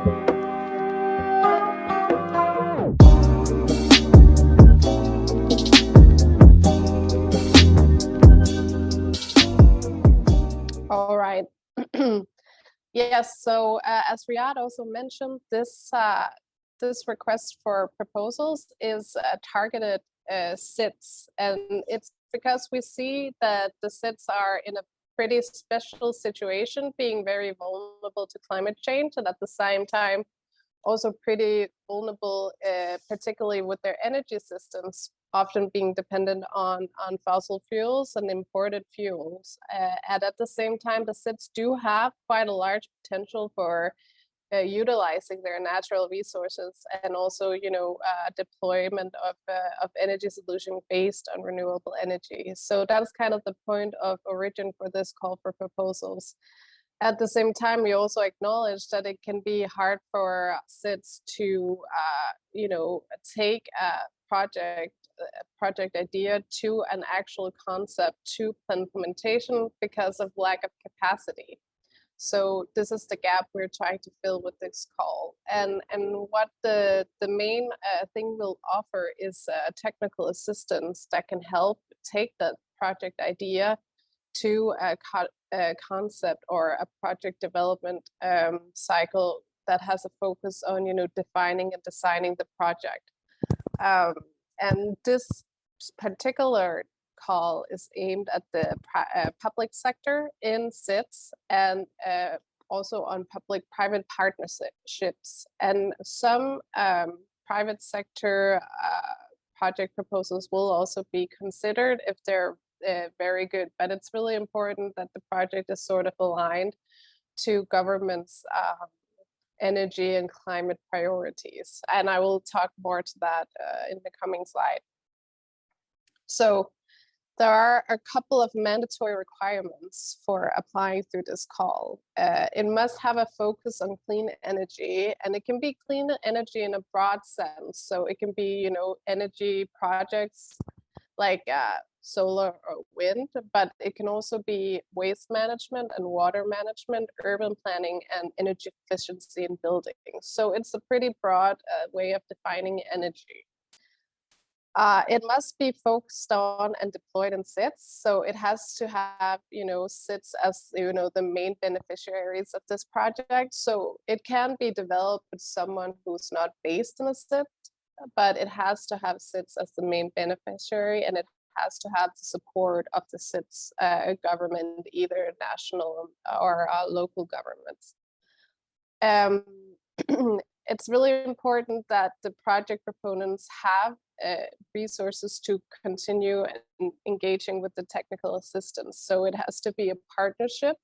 All right. Yes, so as Riyadh also mentioned, this request for proposals is targeted SITs, and it's because we see that the SITs are in a pretty special situation, being very vulnerable to climate change, and at the same time also pretty vulnerable, particularly with their energy systems, often being dependent on fossil fuels and imported fuels. And at the same time, the SITs do have quite a large potential for utilizing their natural resources and also, deployment of energy solution based on renewable energy. So that's kind of the point of origin for this call for proposals. At the same time, we also acknowledge that it can be hard for SITs to, take a project idea to an actual concept to implementation because of lack of capacity. So this is the gap we're trying to fill with this call. And what the main thing we'll offer is technical assistance that can help take that project idea to a concept or a project development cycle that has a focus on, defining and designing the project. And this particular call is aimed at the public sector in SITs and also on public-private partnerships. And some private sector project proposals will also be considered if they're very good, but it's really important that the project is sort of aligned to government's energy and climate priorities. And I will talk more to that in the coming slide. So there are a couple of mandatory requirements for applying through this call. It must have a focus on clean energy, and it can be clean energy in a broad sense. So it can be, energy projects like solar or wind, but it can also be waste management and water management, urban planning, and energy efficiency in buildings. So it's a pretty broad way of defining energy. It must be focused on and deployed in SITs. So it has to have, SITs as, the main beneficiaries of this project. So it can be developed with someone who's not based in a SIT, but it has to have SITs as the main beneficiary, and it has to have the support of the SITs government, either national or local governments. It's really important that the project proponents have resources to continue engaging with the technical assistance. So it has to be a partnership.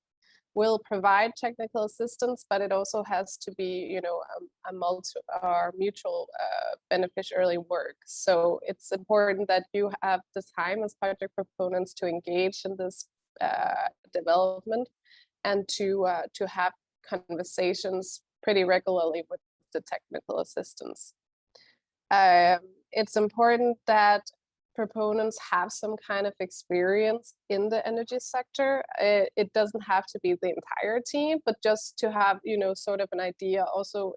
We'll provide technical assistance, but it also has to be, a mutual beneficiary work. So it's important that you have the time as project proponents to engage in this development and to have conversations pretty regularly with the technical assistance. It's important that proponents have some kind of experience in the energy sector. It doesn't have to be the entire team, but just to have, sort of an idea. Also,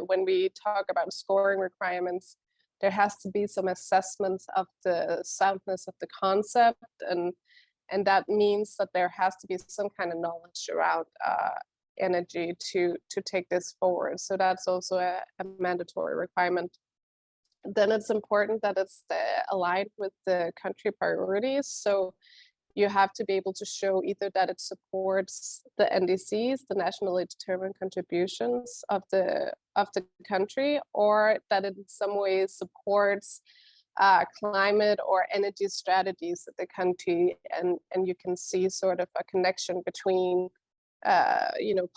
when we talk about scoring requirements, there has to be some assessments of the soundness of the concept, and that means that there has to be some kind of knowledge around energy to take this forward. So that's also a mandatory requirement. Then it's important that it's aligned with the country priorities. So you have to be able to show either that it supports the NDCs, the nationally determined contributions of the country, or that it in some ways supports climate or energy strategies of the country, and you can see sort of a connection between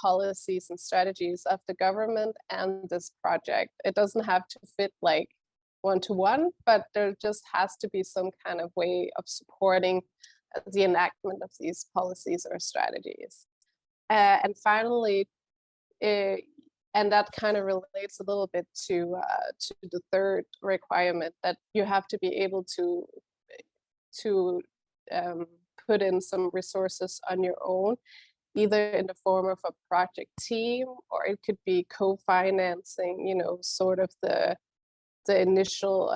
policies and strategies of the government and this project. It doesn't have to fit like one-to-one, but there just has to be some kind of way of supporting the enactment of these policies or strategies. And finally, and that kind of relates a little bit to the third requirement, that you have to be able to put in some resources on your own either in the form of a project team, or it could be co-financing, sort of the initial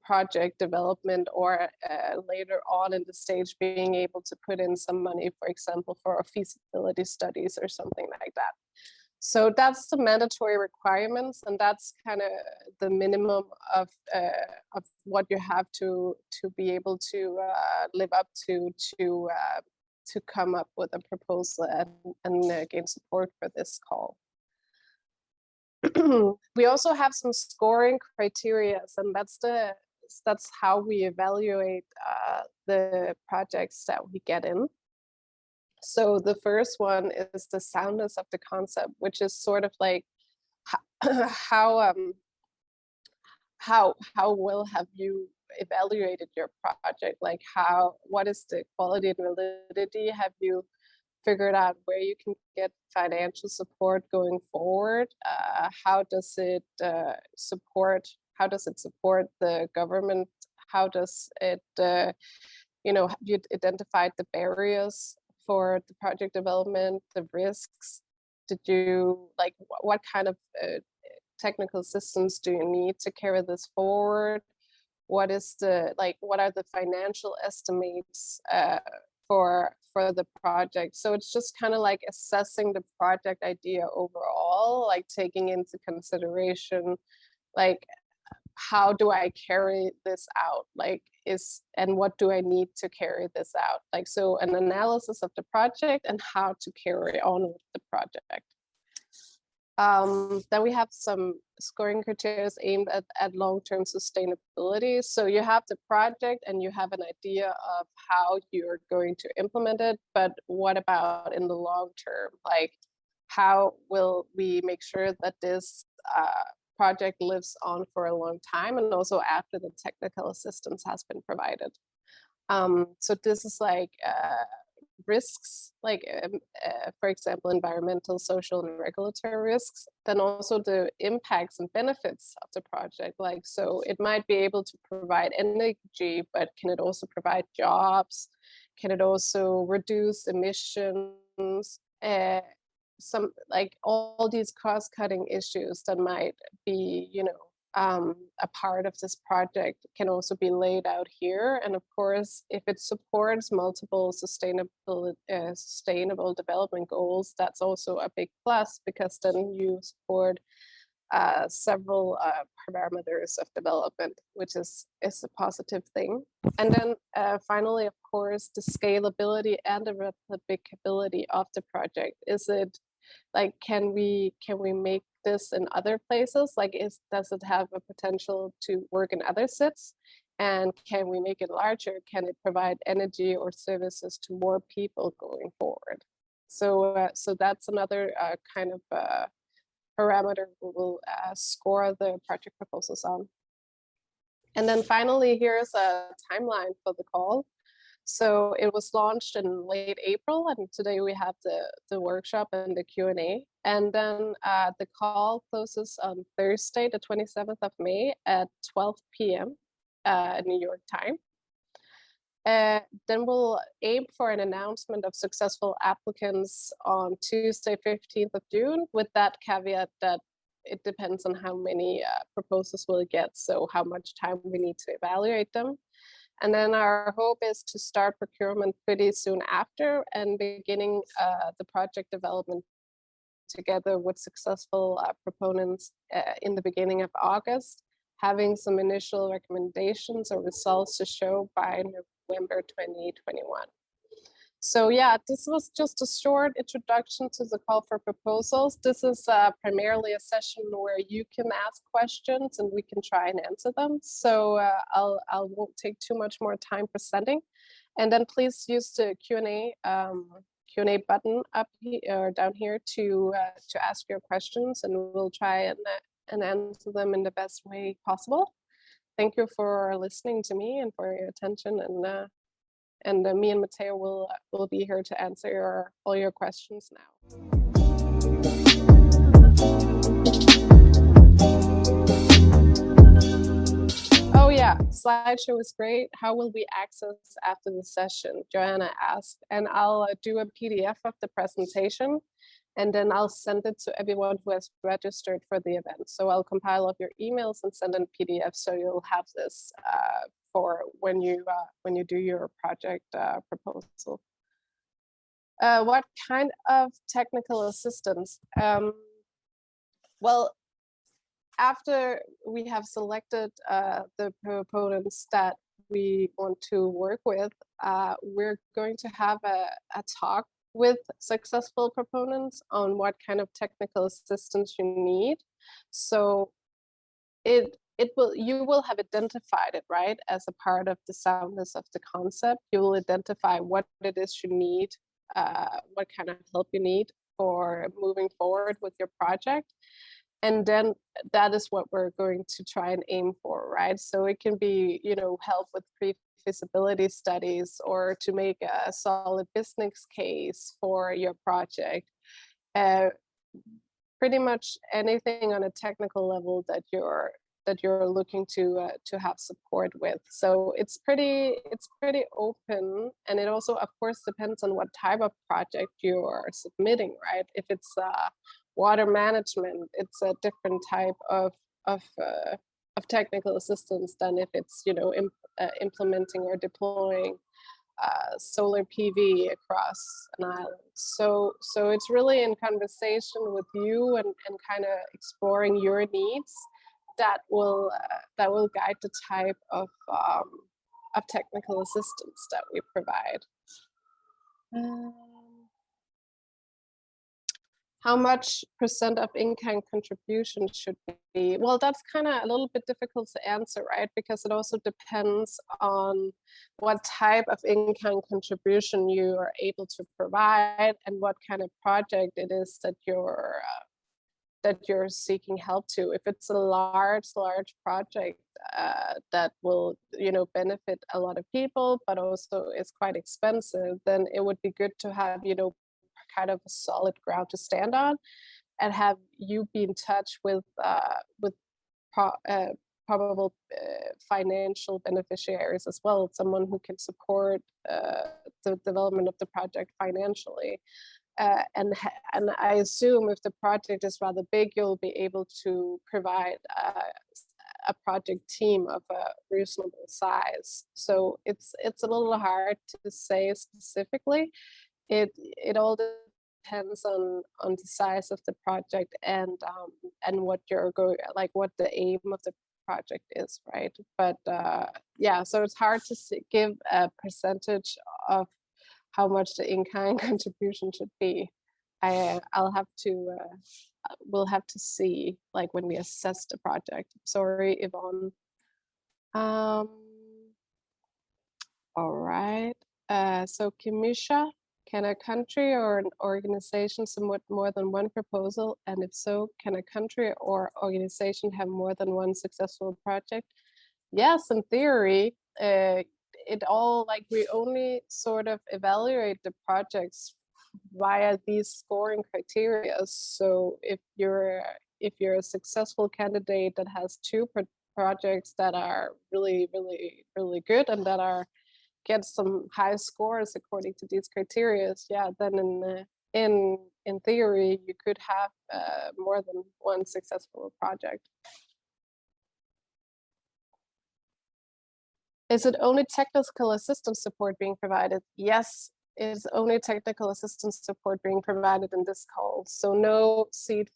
project development, or later on in the stage being able to put in some money, for example, for a feasibility studies or something like that. So that's the mandatory requirements, and that's kind of the minimum of what you have to be able to live up to come up with a proposal and gain support for this call. We also have some scoring criteria, and that's how we evaluate the projects that we get in. So the first one is the soundness of the concept, which is sort of like how well have you evaluated your project? Like what is the quality and validity? Have you figured out where you can get financial support going forward? How does it support the government? How does it, have you identified the barriers for the project development, the risks? Did you, like, what kind of technical systems do you need to carry this forward? What are the financial estimates for the project? So it's just kind of like assessing the project idea overall, like taking into consideration, like, how do I carry this out? And what do I need to carry this out? Like, so an analysis of the project and how to carry on with the project. Then we have some scoring criteria aimed at long-term sustainability. So you have the project and you have an idea of how you're going to implement it, but what about in the long term? Like, how will we make sure that this project lives on for a long time, and also after the technical assistance has been provided? So this is like risks, like for example, environmental, social, and regulatory risks. Then also the impacts and benefits of the project. Like, so it might be able to provide energy, but can it also provide jobs? Can it also reduce emissions? Some, like, all these cost-cutting issues that might be, a part of this project can also be laid out here. And of course, if it supports multiple sustainable development goals, that's also a big plus, because then you support several parameters of development, which is a positive thing. And then finally, of course, the scalability and the replicability of the project. Is it, like, can we make this in other places? Like, does it have a potential to work in other cities? And can we make it larger? Can it provide energy or services to more people going forward? So that's another kind of parameter we will score the project proposals on. And then finally, here's a timeline for the call. So it was launched in late April, and today we have the workshop and the Q&A. And then the call closes on Thursday, the 27th of May at 12 p.m. New York time. Then we'll aim for an announcement of successful applicants on Tuesday, 15th of June, with that caveat that it depends on how many proposals we'll get, so how much time we need to evaluate them. And then our hope is to start procurement pretty soon after, and beginning the project development together with successful proponents in the beginning of August, having some initial recommendations or results to show by November 2021. So yeah, this was just a short introduction to the call for proposals. This is primarily a session where you can ask questions and we can try and answer them. So I won't take too much more time presenting. And then please use the Q&A button up here or down here to ask your questions, and we'll try and answer them in the best way possible. Thank you for listening to me and for your attention. And me and Matteo will be here to answer all your questions now. Oh yeah, slideshow is great. How will we access after the session? Joanna asked, and I'll do a PDF of the presentation, and then I'll send it to everyone who has registered for the event. So I'll compile up your emails and send in PDF, so you'll have this for when you do your project proposal. What kind of technical assistance? Well, after we have selected the proponents that we want to work with, we're going to have a talk with successful proponents on what kind of technical assistance you need. So you will have identified it, right, as a part of the soundness of the concept. You will identify what it is you need, what kind of help you need for moving forward with your project. And then that is what we're going to try and aim for, right? So it can be, help with pre-feasibility studies, or to make a solid business case for your project. Pretty much anything on a technical level that you're looking to have support with. So it's pretty open, and it also, of course, depends on what type of project you are submitting, right? If it's water management, it's a different type of technical assistance than if it's implementing or deploying solar PV across an island. So it's really in conversation with you and kind of exploring your needs that will guide the type of technical assistance that we provide. How much % of in-kind contribution should be? Well, that's kind of a little bit difficult to answer, right? Because it also depends on what type of in-kind contribution you are able to provide and what kind of project it is that you're seeking help to. If it's a large project that will, benefit a lot of people, but also is quite expensive, then it would be good to have, kind of a solid ground to stand on, and have you be in touch with probable financial beneficiaries as well, someone who can support the development of the project financially. And I assume if the project is rather big, you'll be able to provide a project team of a reasonable size. So it's a little hard to say specifically. It all depends on the size of the project and what what the aim of the project is, right? But yeah, so it's hard to give a percentage of how much the in-kind contribution should be. We'll have to see, like, when we assess the project. Sorry, Yvonne. All right. So Kimisha, can a country or an organization submit more than one proposal? And if so, can a country or organization have more than one successful project? Yes, in theory. We only sort of evaluate the projects via these scoring criteria. So if you're a successful candidate that has two projects that are really, really, really good and that get some high scores according to these criteria, yeah, then in theory you could have more than one successful project. Is it only technical assistance support being provided? Yes, it is only technical assistance support being provided in this call. So no seed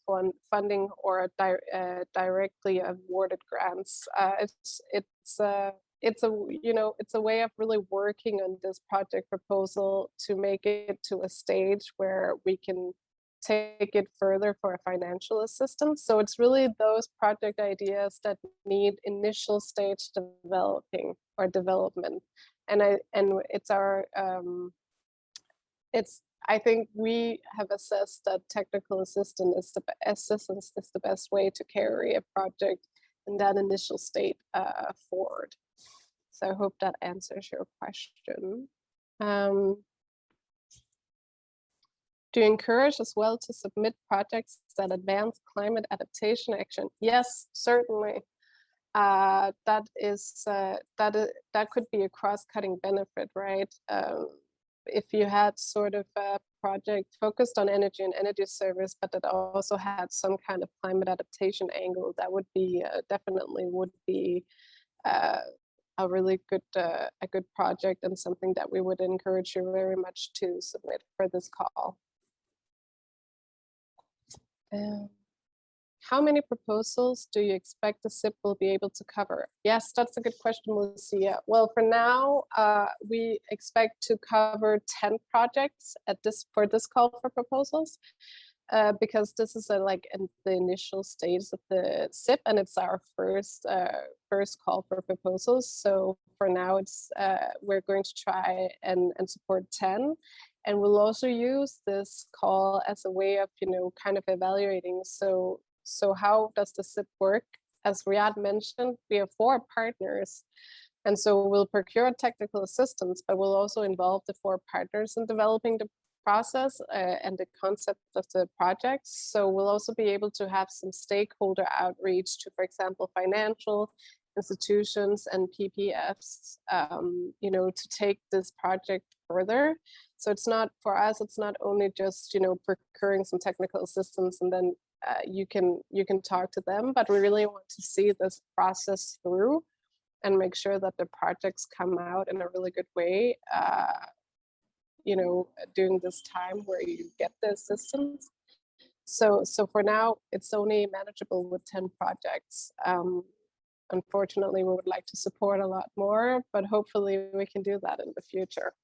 funding or directly awarded grants. It's a way of really working on this project proposal to make it to a stage where we can take it further for a financial assistance. So it's really those project ideas that need initial stage development. And I think we have assessed that technical assistance is the best way to carry a project in that initial state forward. So I hope that answers your question. Do you encourage as well to submit projects that advance climate adaptation action? Yes, certainly. that could be a cross-cutting benefit, right? If you had sort of a project focused on energy and energy service, but that also had some kind of climate adaptation angle, that would be definitely would be a really good project, and something that we would encourage you very much to submit for this call. How many proposals do you expect the SIP will be able to cover? Yes, that's a good question, Lucia. Well, for now, we expect to cover 10 projects for this call for proposals, because this is like in the initial stage of the SIP, and it's our first call for proposals. So for now, it's we're going to try and support 10. And we'll also use this call as a way of, kind of evaluating. So how does the SIP work? As Riyad mentioned, we have 4 partners. And so we'll procure technical assistance, but we'll also involve the 4 partners in developing the process and the concept of the projects. So we'll also be able to have some stakeholder outreach to, for example, financial institutions and PPFs, to take this project further. So it's not, for us, it's not only just, procuring some technical assistance and then you can talk to them, but we really want to see this process through and make sure that the projects come out in a really good way, during this time where you get the assistance. So for now, it's only manageable with 10 projects. Unfortunately, we would like to support a lot more, but hopefully we can do that in the future.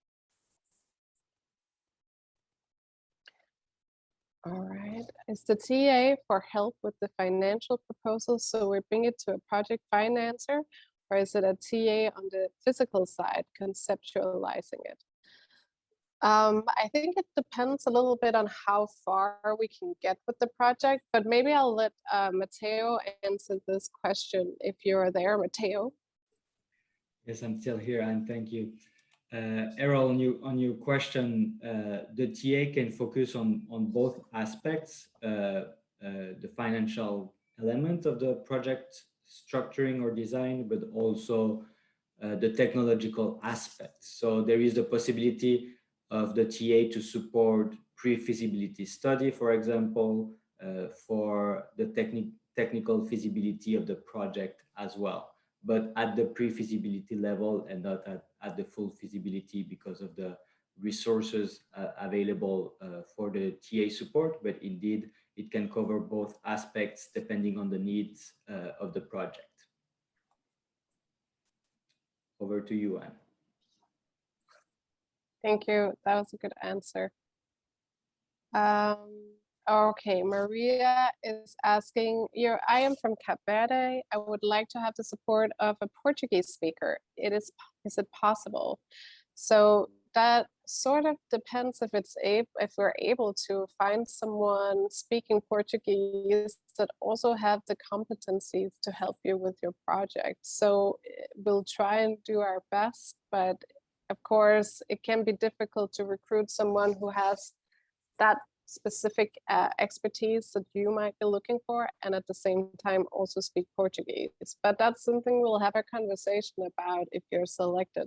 All right, is the TA for help with the financial proposal? So we bring it to a project financer, or is it a TA on the physical side, conceptualizing it? I think it depends a little bit on how far we can get with the project, but maybe I'll let Matteo answer this question if you're there, Matteo. Yes, I'm still here, and thank you. Errol, on your question, the TA can focus on both aspects, the financial element of the project structuring or design, but also the technological aspect. So there is the possibility of the TA to support pre-feasibility study, for example, for the technical feasibility of the project as well, but at the pre-feasibility level and not at the full feasibility because of the resources available for the TA support. But indeed, it can cover both aspects depending on the needs of the project. Over to you, Anne. Thank you. That was a good answer. Okay, Maria is asking, I am from Cape Verde. I would like to have the support of a Portuguese speaker. Is it possible? So that sort of depends if we're able to find someone speaking Portuguese that also have the competencies to help you with your project. So we'll try and do our best, but of course, it can be difficult to recruit someone who has that specific expertise that you might be looking for, and at the same time also speak Portuguese. But that's something we'll have a conversation about if you're selected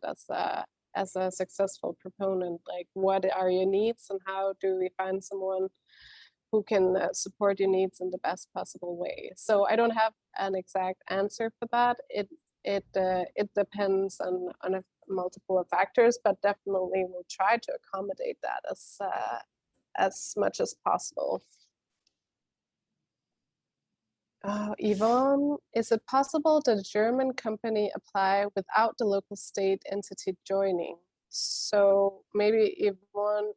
as a successful proponent. Like, what are your needs, and how do we find someone who can support your needs in the best possible way? So I don't have an exact answer for that. It depends on multiple factors, but definitely we'll try to accommodate that as much as possible. Yvonne, is it possible that a German company apply without the local state entity joining? So maybe Yvonne,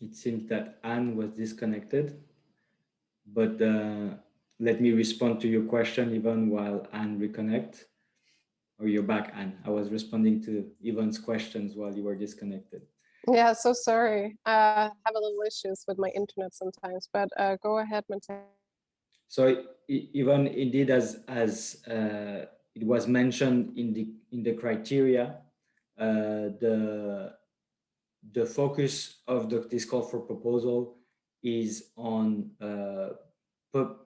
It seems that Anne was disconnected, but let me respond to your question, Yvonne, while Anne reconnect. Or you're back, Anne. I was responding to Yvonne's questions while you were disconnected. Yeah, so sorry. I have a little issues with my internet sometimes, but go ahead, Matteo. So Yvonne, indeed, as it was mentioned in the criteria, the focus of this call for proposal is on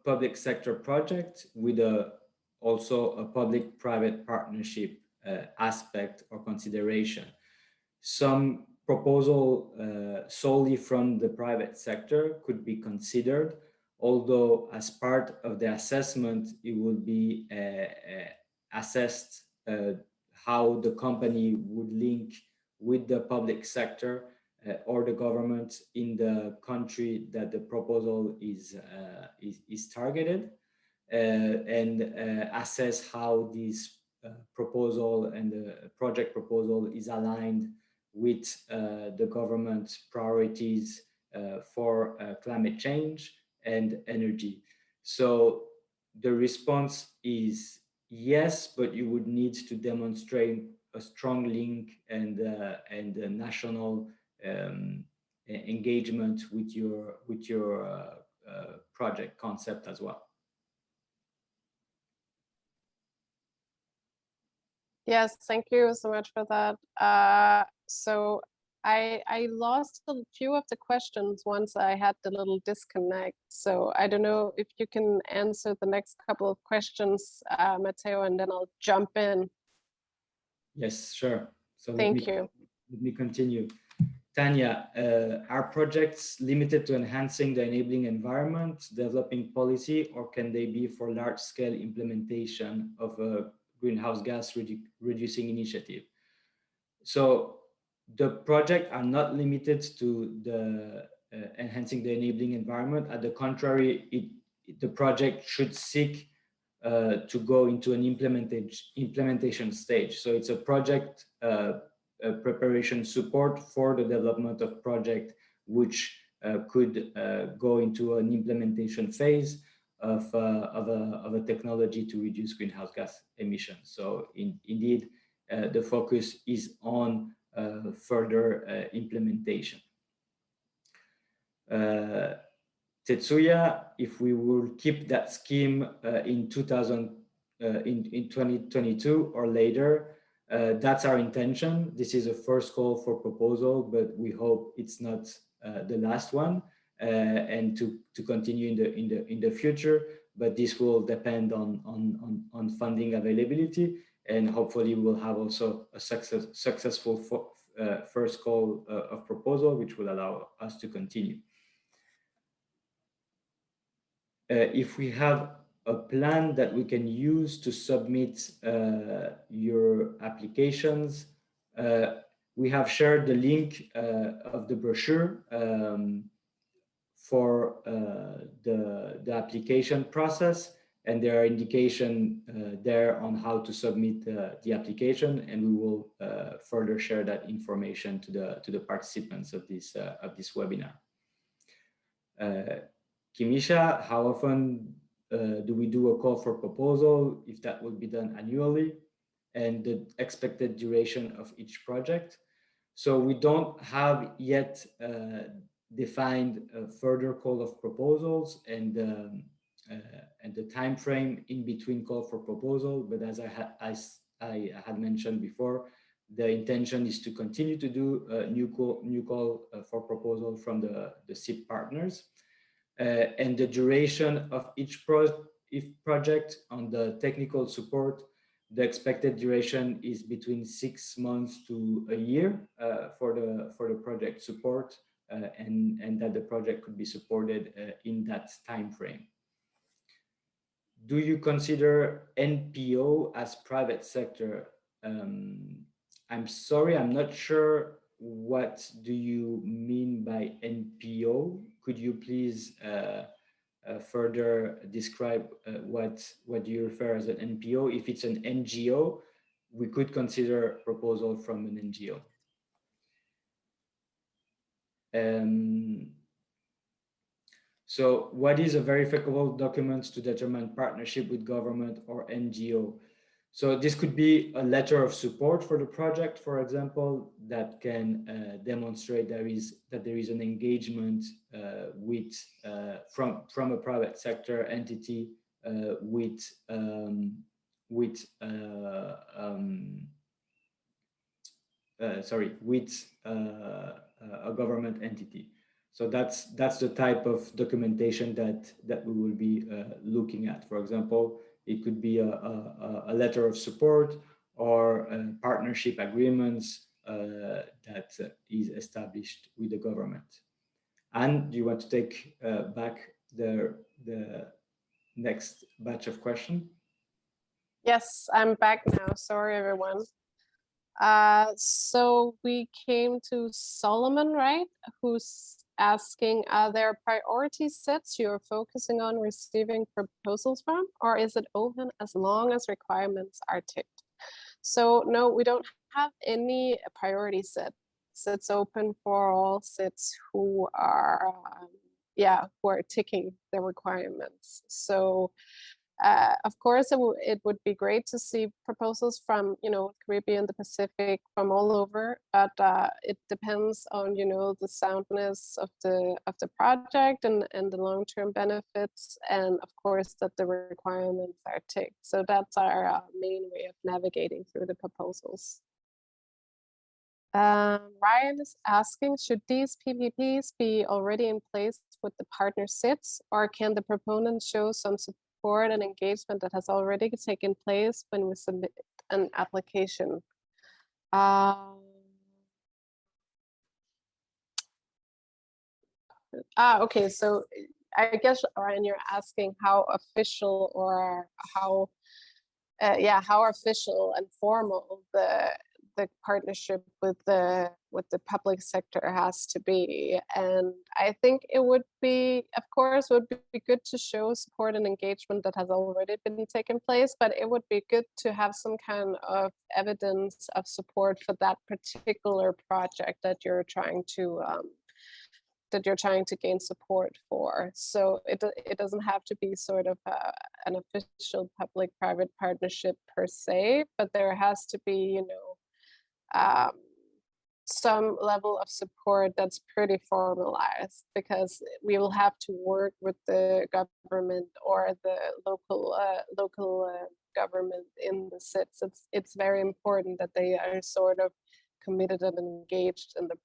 public sector project with also a public-private partnership aspect or consideration. Some proposal solely from the private sector could be considered, although as part of the assessment, it will be assessed how the company would link with the public sector or the government in the country that the proposal is targeted, and assess how this proposal and the project proposal is aligned with the government's priorities for climate change and energy. So the response is yes, but you would need to demonstrate a strong link and a national engagement with your project concept as well. Yes, thank you so much for that. So I lost a few of the questions once I had the little disconnect. So I don't know if you can answer the next couple of questions, Matteo, and then I'll jump in. Yes, sure. So Thank you. Let me continue. Tanya, are projects limited to enhancing the enabling environment, developing policy, or can they be for large-scale implementation of a greenhouse gas reducing initiative? So the projects are not limited to the enhancing the enabling environment. At the contrary, the project should seek to go into an implementation stage. So it's a project preparation support for the development of project, which could go into an implementation phase of a technology to reduce greenhouse gas emissions. So indeed, the focus is on further implementation. Tetsuya, if we will keep that scheme in 2022 or later, that's our intention. This is a first call for proposal, but we hope it's not the last one, and to continue in the future. But this will depend on funding availability, and hopefully we'll have also a successful first call of proposal, which will allow us to continue. If we have a plan that we can use to submit your applications, we have shared the link of the brochure for the application process, and there are indications there on how to submit the application, and we will further share that information to the participants of this webinar. Kimisha, how often do we do a call for proposal, if that will be done annually, and the expected duration of each project? So we don't have yet defined a further call of proposals and the time frame in between call for proposal, but as I had mentioned before, the intention is to continue to do a new call for proposal from the SIP partners. And the duration of each project on the technical support, the expected duration is between 6 months to a year for the project support, and that the project could be supported in that time frame. Do you consider NPO as private sector? I'm sorry, I'm not sure what do you mean by NPO? Could you please further describe what you refer as an NPO? If it's an NGO, we could consider proposal from an NGO. So what is a verifiable document to determine partnership with government or NGO? So this could be a letter of support for the project, for example, that can demonstrate that there is an engagement with from a private sector entity with with a government entity. So that's the type of documentation that we will be looking at. For example, it could be a letter of support or partnership agreements that is established with the government. And do you want to take back the next batch of questions? Yes, I'm back now. Sorry, everyone. So we came to Solomon, right? Who's asking, are there priority sets you're focusing on receiving proposals from, or is it open as long as requirements are ticked? So no, we don't have any priority set. It's open for all sets who are, who are ticking the requirements. So of course, it would be great to see proposals from, Caribbean, the Pacific, from all over, but it depends on, the soundness of the project and the long-term benefits, and of course that the requirements are ticked. So that's our main way of navigating through the proposals. Ryan is asking, should these PPPs be already in place with the partner SITs, or can the proponent show some support and engagement that has already taken place when we submit an application? Okay, so I guess, Ryan, you're asking how official or how official and formal the partnership with the public sector has to be. And I think it would be, of course, would be good to show support and engagement that has already been taken place, but it would be good to have some kind of evidence of support for that particular project that you're trying to gain support for. So it doesn't have to be sort of an official public-private partnership per se, but there has to be, some level of support that's pretty formalized, because we will have to work with the government or the local government in the SITs. It's very important that they are sort of committed and engaged in the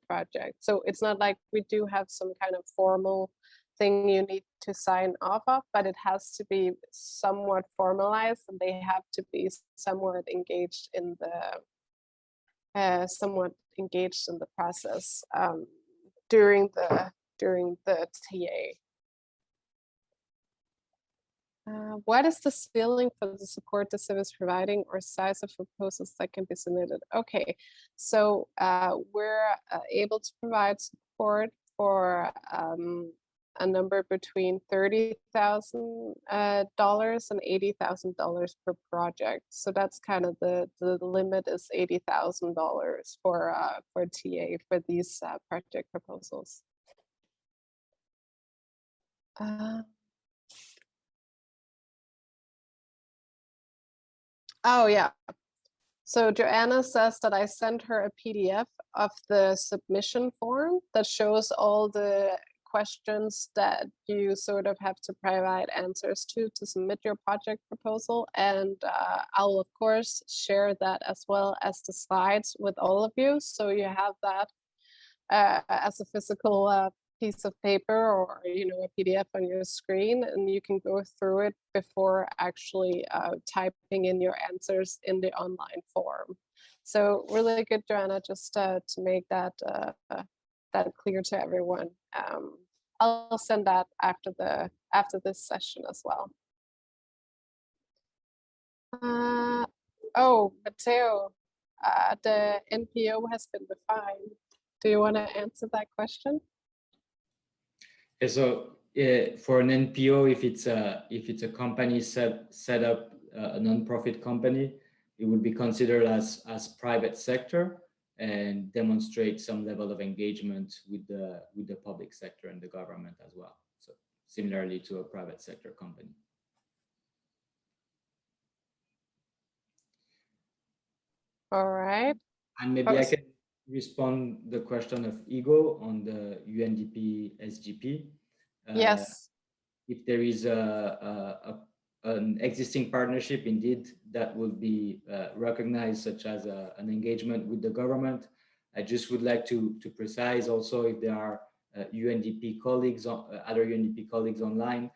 project. So it's not like we do have some kind of formal thing you need to sign off of, but it has to be somewhat formalized, and they have to be somewhat engaged in the process during the TA. What is the ceiling for the support the service providing or size of proposals that can be submitted? Okay, so we're able to provide support for a number between $30,000 and $80,000 per project. So that's kind of the limit is $80,000 for TA for these project proposals. Oh yeah. So Joanna says that I sent her a PDF of the submission form that shows all the questions that you sort of have to provide answers to submit your project proposal. And I'll of course share that as well as the slides with all of you. So you have that as a physical piece of paper or a PDF on your screen, and you can go through it before actually typing in your answers in the online form. So really good, Joanna, just to make that that clear to everyone. I'll send that after this session as well. Oh, Matteo, the NPO has been defined. Do you want to answer that question? So for an NPO, if it's a company set up, a non-profit company, it would be considered as private sector and demonstrate some level of engagement with the public sector and the government as well. So similarly to a private sector company. All right. And maybe I can respond the question of Ego on the UNDP SGP. Yes. If there is a an existing partnership, indeed, that will be recognized, such as an engagement with the government. I just would like to precise also, if there are UNDP colleagues, other UNDP colleagues online,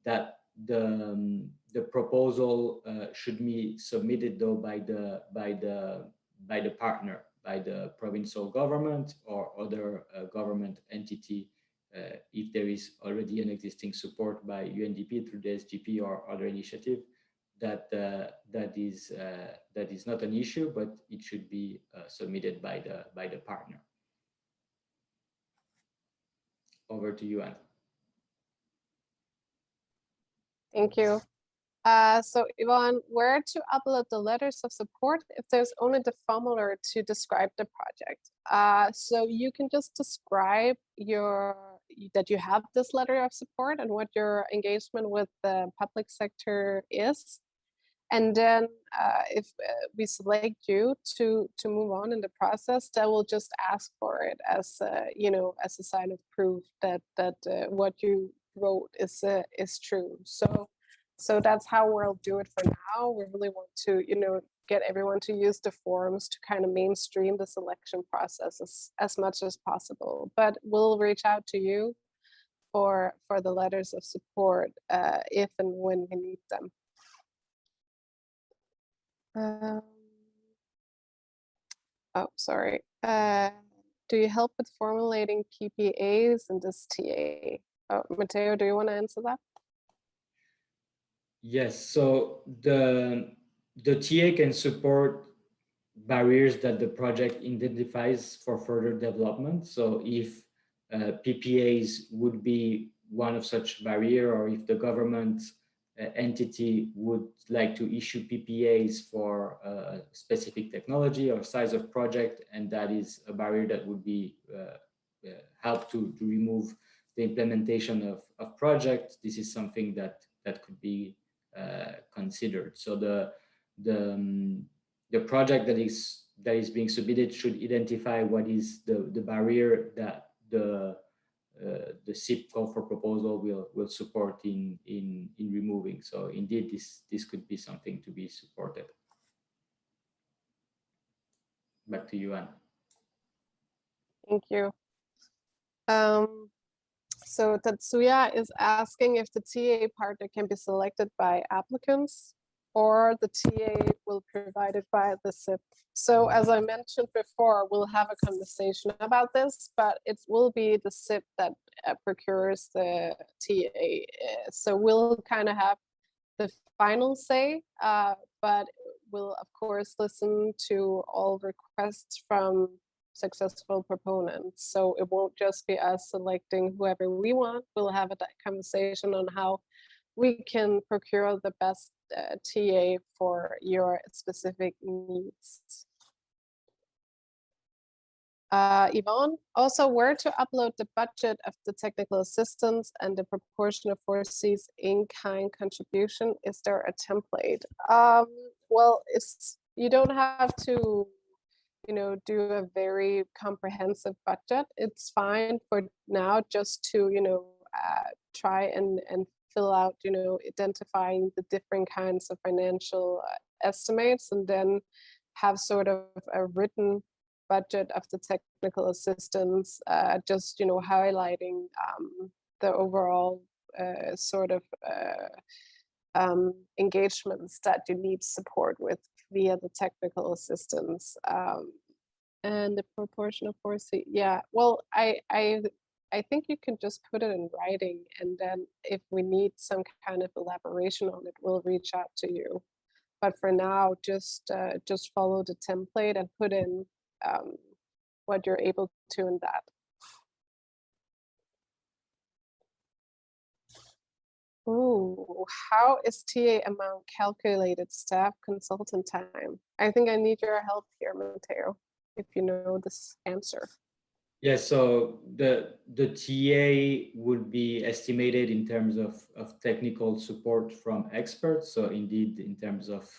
that the proposal should be submitted though by the partner, by the provincial government or other government entity, if there is already an existing support by UNDP through the SGP or other initiative. That is not an issue, but it should be submitted by the partner. Over to you, Anne. Thank you. So Yvonne, where to upload the letters of support if there's only the formula to describe the project? So you can just describe that you have this letter of support and what your engagement with the public sector is. And then if we select you to move on in the process, that will just ask for it as as a sign of proof that what you wrote is true. So that's how we'll do it for now. We really want to get everyone to use the forums to kind of mainstream the selection process as much as possible. But we'll reach out to you for the letters of support if and when we need them. Oh, sorry. Do you help with formulating PPAs in this TA? Oh, Matteo, do you want to answer that? Yes, so the TA can support barriers that the project identifies for further development. So if PPAs would be one of such barrier, or if the government entity would like to issue PPAs for a specific technology or size of project, and that is a barrier that would be help to remove the implementation of projects, this is something that could be considered. So the project that is being submitted should identify what is the barrier that the SIP call for proposal will support in removing. So indeed, this could be something to be supported. Back to you, Anne. Thank you. So Tatsuya is asking if the TA partner can be selected by applicants or the TA will be provided by the SIP. So as I mentioned before, we'll have a conversation about this, but it will be the SIP that procures the TA. So we'll kind of have the final say, but we'll of course listen to all requests from successful proponents. So it won't just be us selecting whoever we want. We'll have a conversation on how we can procure the best TA for your specific needs. Yvonne, also where to upload the budget of the technical assistance and the proportion of foresees in-kind contribution. Is there a template? Well, you don't have to do a very comprehensive budget. It's fine for now just to, try and fill out, identifying the different kinds of financial estimates, and then have sort of a written budget of the technical assistance, just, highlighting the overall sort of engagements that you need support with via the technical assistance, and the proportion of foresee. Yeah, well, I think you can just put it in writing, and then if we need some kind of elaboration on it, we'll reach out to you. But for now, just follow the template and put in what you're able to in that. Ooh, how is TA amount calculated? Staff consultant time. I think I need your help here, Matteo, if you know this answer. Yes, so the TA would be estimated in terms of technical support from experts. So indeed, in terms of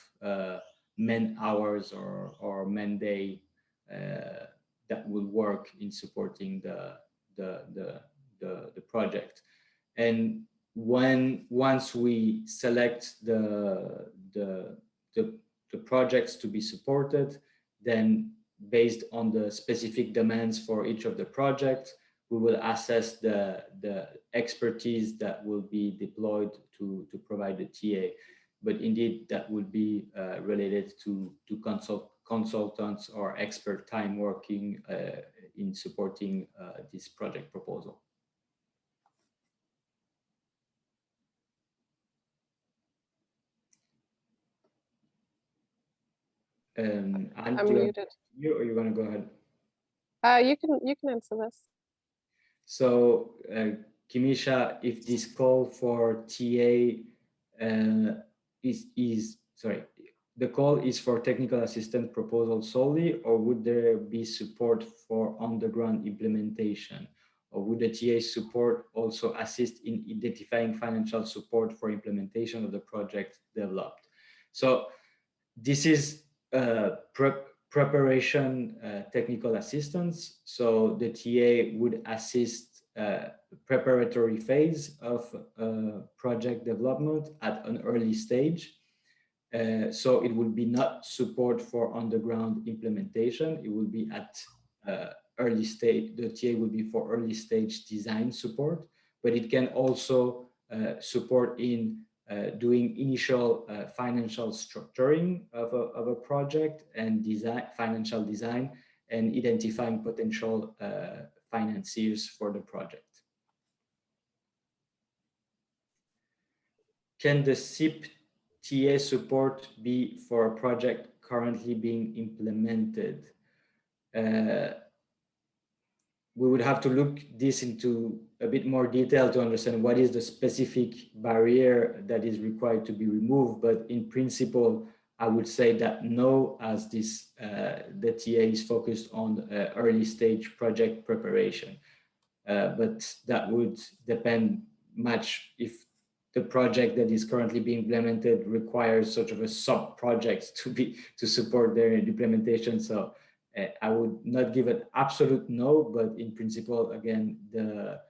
man hours or man day that will work in supporting the project. And once we select the projects to be supported, then based on the specific demands for each of the projects, we will assess the expertise that will be deployed to provide the TA. But indeed, that would be related to consultants or expert time working in supporting this project proposal. And I'm muted. You, or you want to go ahead? You can answer this. So, Kimisha, if this call for TA is sorry, the call is for technical assistance proposal solely, or would there be support for on-the-ground implementation? Or would the TA support also assist in identifying financial support for implementation of the project developed? So this is preparation technical assistance. So the TA would assist preparatory phase of project development at an early stage. So it will be not support for on-the-ground implementation. It will be at early stage. The TA will be for early stage design support, but it can also support in doing initial financial structuring of a project and financial design, and identifying potential financiers for the project. Can the SIP TA support be for a project currently being implemented? We would have to look this into a bit more detail to understand what is the specific barrier that is required to be removed. But in principle, I would say that no, as this the TA is focused on early stage project preparation. But that would depend much if the project that is currently being implemented requires sort of a sub project to support their implementation. So I would not give an absolute no, but in principle, again, the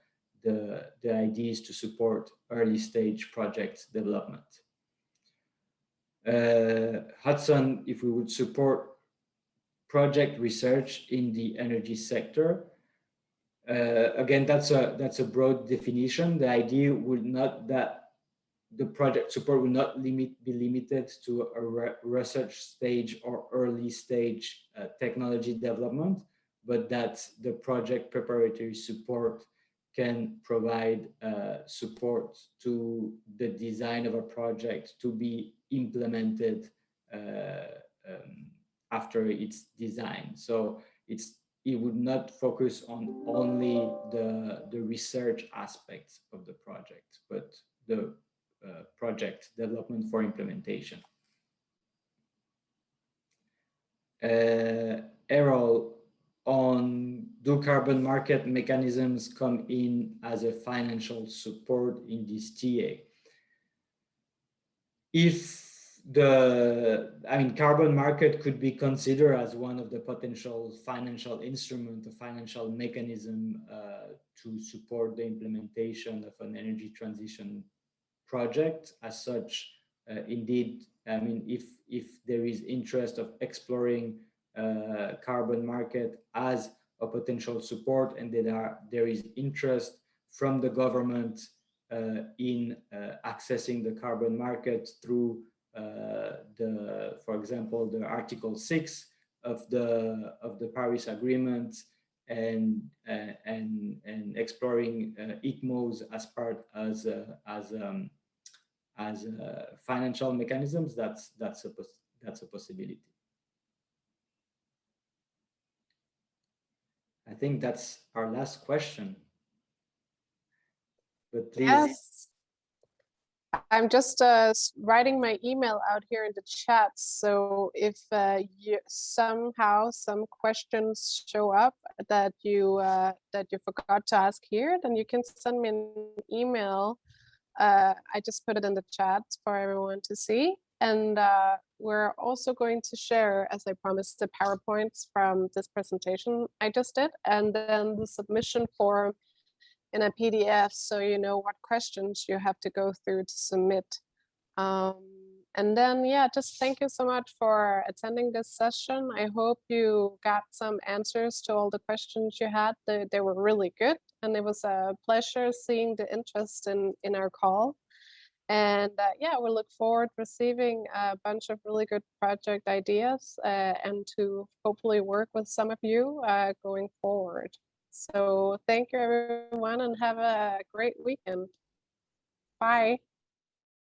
idea is to support early stage project development. Hudson, if we would support project research in the energy sector, again, that's a broad definition. The idea would not that the project support will not be limited to a research stage or early stage technology development, but that the project preparatory support can provide support to the design of a project to be implemented after its design. So it would not focus on only the research aspects of the project, but the project development for implementation. Errol, on do carbon market mechanisms come in as a financial support in this TA? If carbon market could be considered as one of the potential financial instrument, a financial mechanism to support the implementation of an energy transition project as such. Indeed, if there is interest of exploring carbon market as a potential support, and there is interest from the government in accessing the carbon market through for example, the Article 6 of the Paris Agreement, and exploring ICMOs as part as financial mechanisms, that's a possibility. I think that's our last question. But please. Yes. I'm just writing my email out here in the chat. So if somehow some questions show up that you forgot to ask here, then you can send me an email. I just put it in the chat for everyone to see. And we're also going to share, as I promised, the PowerPoints from this presentation I just did, and then the submission form in a PDF, so you know what questions you have to go through to submit. And then, yeah, just thank you so much for attending this session. I hope you got some answers to all the questions you had. They were really good, and it was a pleasure seeing the interest in our call. And yeah, we look forward to receiving a bunch of really good project ideas and to hopefully work with some of you going forward. So thank you, everyone, and have a great weekend. Bye.